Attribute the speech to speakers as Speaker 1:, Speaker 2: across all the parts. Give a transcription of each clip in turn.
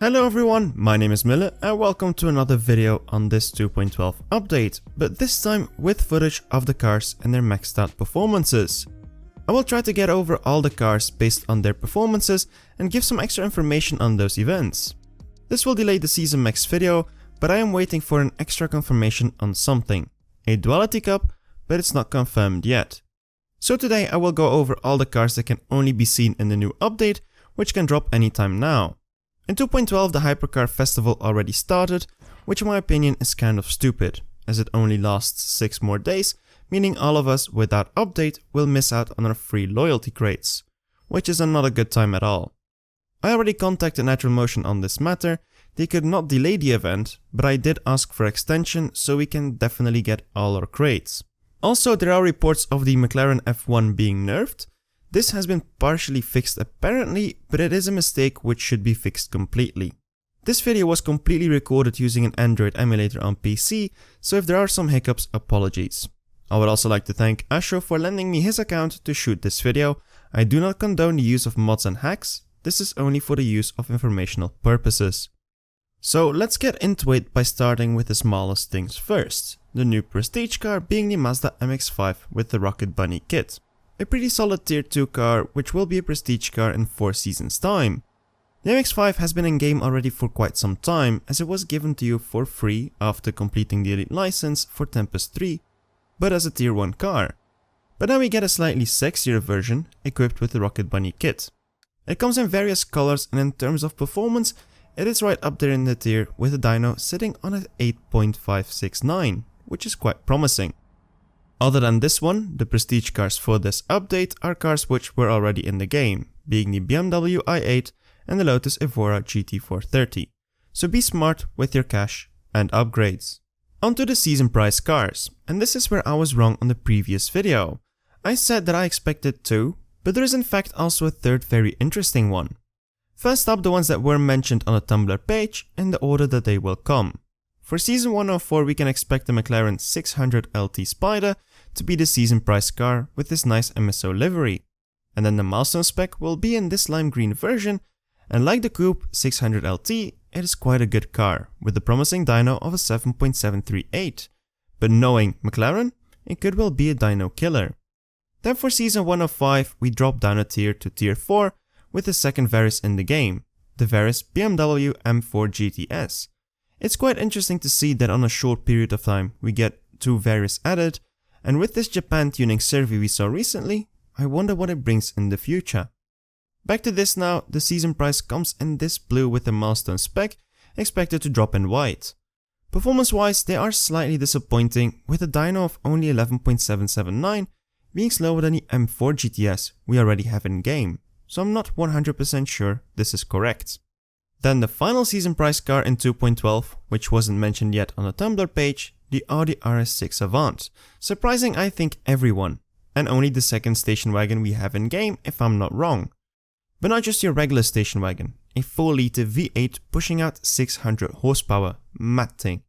Speaker 1: Hello everyone, my name is Mille and welcome to another video on this 2.12 update, but this time with footage of the cars and their maxed out performances. I will try to get over all the cars based on their performances and give some extra information on those events. This will delay the Season Max video, but I am waiting for an extra confirmation on something. A Duality Cup, but it's not confirmed yet. So today I will go over all the cars that can only be seen in the new update, which can drop anytime now. In 2.12 the Hypercar Festival already started, which in my opinion is kind of stupid, as it only lasts 6 more days, meaning all of us with that update will miss out on our free loyalty crates, which is not a good time at all. I already contacted Natural Motion on this matter. They could not delay the event, but I did ask for extension so we can definitely get all our crates. Also, there are reports of the McLaren F1 being nerfed. This has been partially fixed apparently, but it is a mistake which should be fixed completely. This video was completely recorded using an Android emulator on PC, so if there are some hiccups, apologies. I would also like to thank Asho for lending me his account to shoot this video. I do not condone the use of mods and hacks, this is only for the use of informational purposes. So let's get into it by starting with the smallest things first, the new prestige car being the Mazda MX5 with the Rocket Bunny kit. A pretty solid tier 2 car which will be a prestige car in 4 seasons time. The MX5 has been in game already for quite some time, as it was given to you for free after completing the elite license for Tempest 3, but as a tier 1 car. But now we get a slightly sexier version equipped with the Rocket Bunny kit. It comes in various colors and in terms of performance it is right up there in the tier with the dyno sitting on an 8.569, which is quite promising. Other than this one, the prestige cars for this update are cars which were already in the game, being the BMW i8 and the Lotus Evora GT430. So be smart with your cash and upgrades. Onto the season price cars, and this is where I was wrong on the previous video. I said that I expected 2, but there is in fact also a third very interesting one. First up, the ones that were mentioned on the Tumblr page in the order that they will come. For Season 104 we can expect the McLaren 600 LT Spider to be the season price car with this nice MSO livery. And then the milestone spec will be in this lime green version, and like the Coupe 600 LT, it is quite a good car with the promising dyno of a 7.738. But knowing McLaren, it could well be a dyno killer. Then for Season 105 we drop down a tier to tier 4 with the second Varys in the game, the Varys BMW M4 GTS. It's quite interesting to see that on a short period of time we get 2 Varys added, and with this Japan tuning survey we saw recently, I wonder what it brings in the future. Back to this now, the season price comes in this blue with the milestone spec, expected to drop in white. Performance wise they are slightly disappointing, with a dyno of only 11.779 being slower than the M4 GTS we already have in game, so I'm not 100% sure this is correct. Then the final season price car in 2.12, which wasn't mentioned yet on the Tumblr page, the Audi RS6 Avant. Surprising I think everyone, and only the second station wagon we have in game if I'm not wrong. But not just your regular station wagon, a 4-liter V8 pushing out 600 horsepower, mad thing.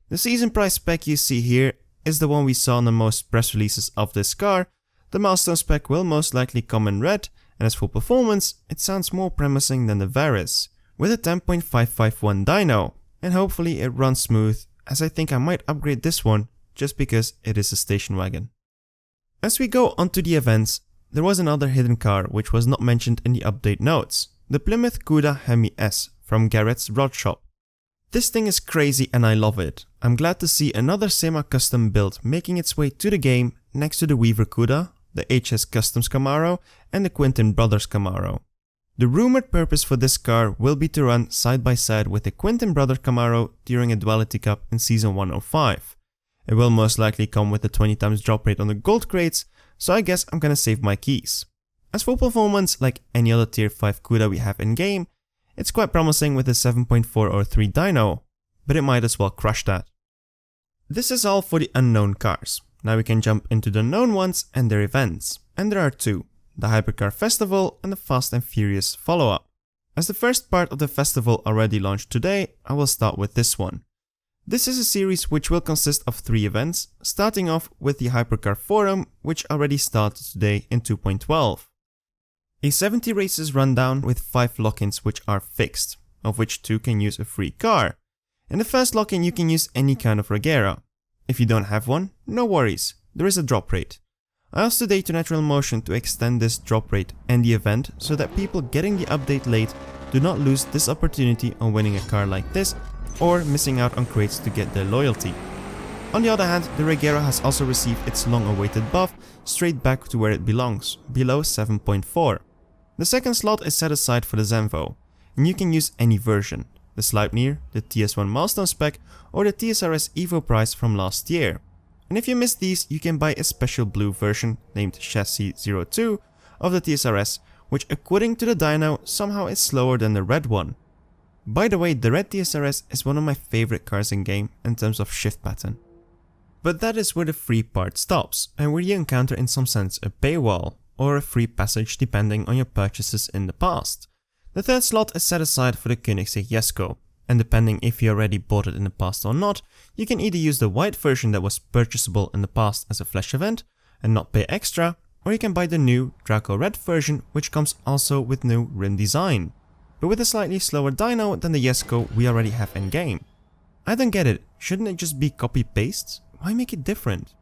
Speaker 1: The season price spec you see here is the one we saw in the most press releases of this car. The milestone spec will most likely come in red, and as for performance, it sounds more promising than the Varys, with a 10.551 dyno, and hopefully it runs smooth, as I think I might upgrade this one just because it is a station wagon. As we go onto the events, there was another hidden car which was not mentioned in the update notes, the Plymouth CUDA hemi-s from Garrett's Rod Shop. This thing is crazy and I love it. I'm glad to see another semi-custom build making its way to the game next to the Weaver CUDA, the HS Customs Camaro and the Quintin Brothers Camaro. The rumored purpose for this car will be to run side by side with the Quintin Brothers Camaro during a Duality Cup in Season 105. It will most likely come with a 20 times drop rate on the gold crates, so I guess I'm gonna save my keys. As for performance, like any other tier 5 CUDA we have in game, it's quite promising with a 7.403 dyno, but it might as well crush that. This is all for the unknown cars. Now we can jump into the known ones and their events, and there are 2. The Hypercar Festival and the Fast and Furious follow-up. As the first part of the festival already launched today, I will start with this one. This is a series which will consist of 3 events, starting off with the Hypercar Forum, which already started today in 2.12. A 70 races rundown with 5 lock-ins which are fixed. of which 2 can use a free car. In the first lock-in you can use any kind of Regera. If you don't have one, no worries, there is a drop rate. I asked today to Natural Motion to extend this drop rate and the event so that people getting the update late do not lose this opportunity on winning a car like this or missing out on crates to get their loyalty. On the other hand, the Regera has also received its long-awaited buff straight back to where it belongs, below 7.4. The second slot is set aside for the Zenvo, and you can use any version, the Sleipnir, the TS1 milestone spec, or the TSRS Evo prize from last year. And if you miss these, you can buy a special blue version named Chassis 02 of the TSRS, which according to the dyno somehow is slower than the red one. By the way, the red TSRS is one of my favorite cars in game in terms of shift pattern. But that is where the free part stops, and where you encounter in some sense a paywall, or a free passage depending on your purchases in the past. The third slot is set aside for the Koenigsegg Jesko, and depending if you already bought it in the past or not, you can either use the white version that was purchasable in the past as a flash event and not pay extra, or you can buy the new Draco Red version, which comes also with new rim design, but with a slightly slower dyno than the Jesko we already have in game. I don't get it, shouldn't it just be copy-paste? Why make it different?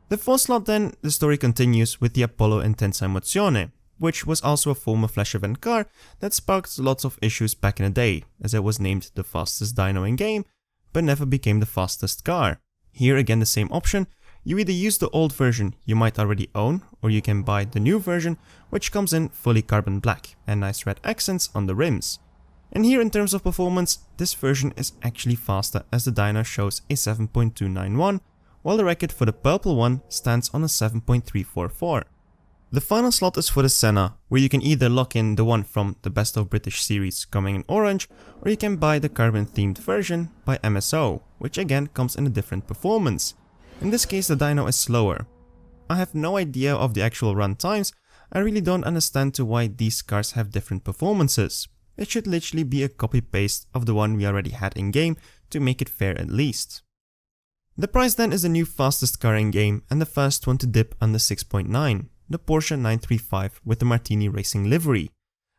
Speaker 1: The fourth slot then, the story continues with the Apollo Intensa Emozione, which was also a former flash event car that sparked lots of issues back in the day, as it was named the fastest dyno in game, but never became the fastest car. Here again the same option, you either use the old version you might already own, or you can buy the new version, which comes in fully carbon black and nice red accents on the rims. And here in terms of performance, this version is actually faster as the dyno shows a 7.291, while the record for the purple one stands on a 7.344. The final slot is for the Sena, where you can either lock in the one from the Best of British series coming in orange, or you can buy the carbon themed version by MSO, which again comes in a different performance. In this case the dyno is slower. I have no idea of the actual run times, I really don't understand to why these cars have different performances. It should literally be a copy-paste of the one we already had in game to make it fair at least. The prize then is the new fastest car in game and the first one to dip under 6.9, the Porsche 935 with the Martini Racing livery.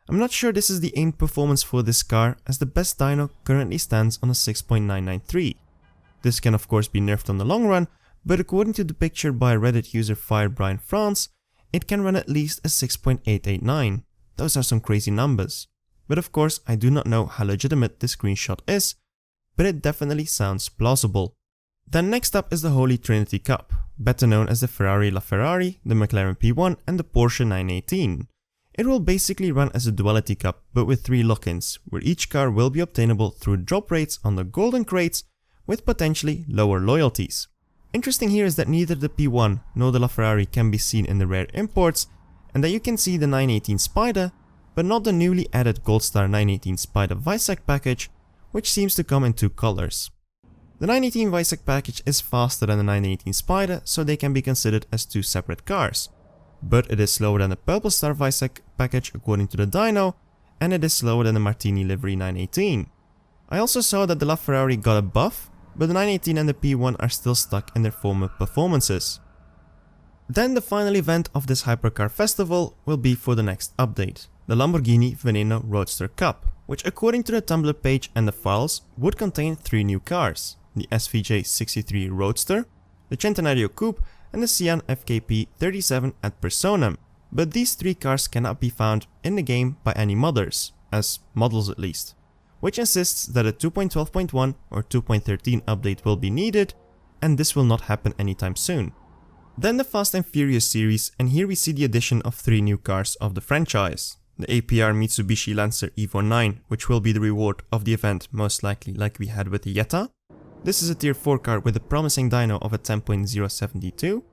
Speaker 1: I'm not sure this is the aimed performance for this car, as the best dyno currently stands on a 6.993. This can of course be nerfed on the long run, but according to the picture by Reddit user Firebrine France, it can run at least a 6.889. Those are some crazy numbers. But of course I do not know how legitimate this screenshot is, but it definitely sounds plausible. Then next up is the Holy Trinity Cup, better known as the Ferrari LaFerrari, the McLaren P1 and the Porsche 918. It will basically run as a Duality Cup, but with 3 lock-ins, where each car will be obtainable through drop rates on the golden crates with potentially lower loyalties. Interesting here is that neither the P1 nor the LaFerrari can be seen in the rare imports, and that you can see the 918 Spider, but not the newly added Goldstar 918 Spider Weissach package, which seems to come in 2 colors. The 918 Weissach package is faster than the 918 Spider, so they can be considered as 2 separate cars. But it is slower than the Purple Star Weissach package according to the dyno, and it is slower than the Martini livery 918. I also saw that the LaFerrari got a buff, but the 918 and the P1 are still stuck in their former performances. Then the final event of this Hypercar festival will be for the next update, the Lamborghini Veneno Roadster Cup, which according to the Tumblr page and the files would contain 3 new cars, the SVJ63 Roadster, the Centenario Coupe and the Sian FKP 37 ad personam, but these 3 cars cannot be found in the game by any modders, as models at least, which insists that a 2.12.1 or 2.13 update will be needed, and this will not happen anytime soon. Then the Fast and Furious series, and here we see the addition of 3 new cars of the franchise. The APR Mitsubishi Lancer Evo 9, which will be the reward of the event most likely like we had with the Jetta. This is a tier 4 car with a promising dyno of a 10.072.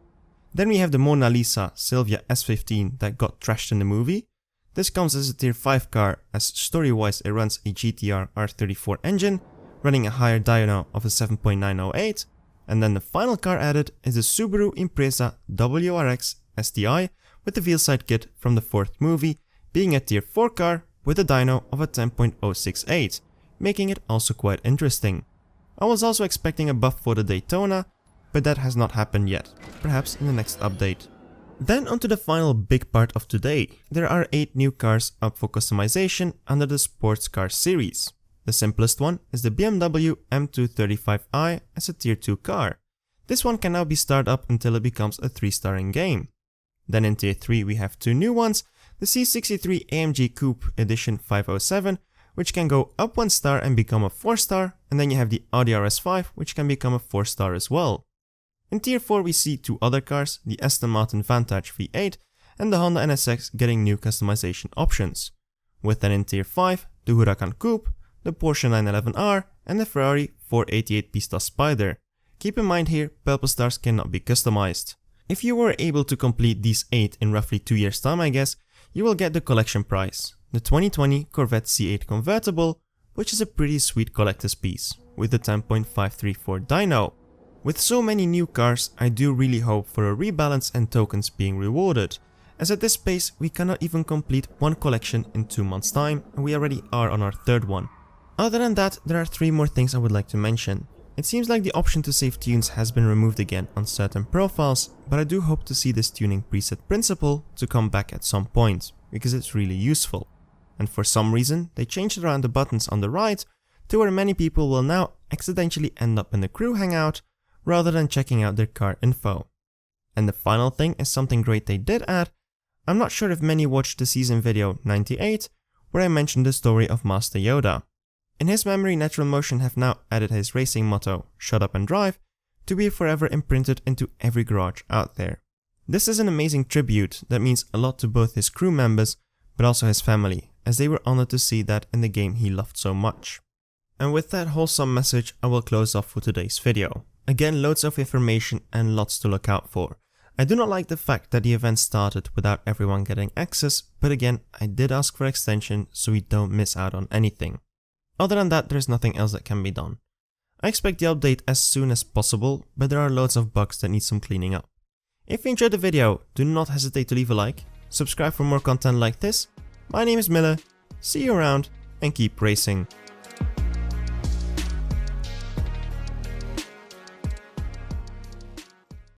Speaker 1: Then we have the Mona Lisa Silvia S15 that got trashed in the movie. This comes as a tier 5 car, as story-wise it runs a GTR R34 engine, running a higher dyno of a 7.908. And then the final car added is the Subaru Impreza WRX STI with the wheelside kit from the 4th movie, being a tier 4 car with a dyno of a 10.068, making it also quite interesting. I was also expecting a buff for the Daytona, but that has not happened yet, perhaps in the next update. Then onto the final big part of today. There are 8 new cars up for customization under the sports car series. The simplest one is the BMW M235i as a tier 2 car. This one can now be starred up until it becomes a 3-star in game. Then in tier 3 we have 2 new ones, the C63 AMG Coupe Edition 507, which can go up 1 star and become a 4-star, and then you have the Audi RS5, which can become a 4-star as well. In tier 4 we see 2 other cars, the Aston Martin Vantage V8 and the Honda NSX getting new customization options. With then in tier 5, the Huracan Coupe, the Porsche 911R and the Ferrari 488 Pista Spider. Keep in mind here, purple stars cannot be customized. If you were able to complete these 8 in roughly 2 years time I guess, you will get the collection prize, the 2020 Corvette C8 convertible, which is a pretty sweet collector's piece, with the 10.534 dyno. With so many new cars, I do really hope for a rebalance and tokens being rewarded, as at this pace we cannot even complete one collection in 2 months time and we already are on our 3rd one. Other than that, there are 3 more things I would like to mention. It seems like the option to save tunes has been removed again on certain profiles, but I do hope to see this tuning preset principle to come back at some point, because it's really useful. And for some reason, they changed around the buttons on the right to where many people will now accidentally end up in the crew hangout rather than checking out their car info. And the final thing is something great they did add. I'm not sure if many watched the season video 98, where I mentioned the story of Master Yoda. In his memory, Natural Motion have now added his racing motto, "Shut up and drive," to be forever imprinted into every garage out there. This is an amazing tribute that means a lot to both his crew members, but also his family, as they were honored to see that in the game he loved so much. And with that wholesome message, I will close off for today's video. Again, loads of information and lots to look out for. I do not like the fact that the event started without everyone getting access, but again, I did ask for extension so we don't miss out on anything. Other than that, there's nothing else that can be done. I expect the update as soon as possible, but there are loads of bugs that need some cleaning up. If you enjoyed the video, do not hesitate to leave a like, subscribe for more content like this. My name is Mille, see you around, and keep racing.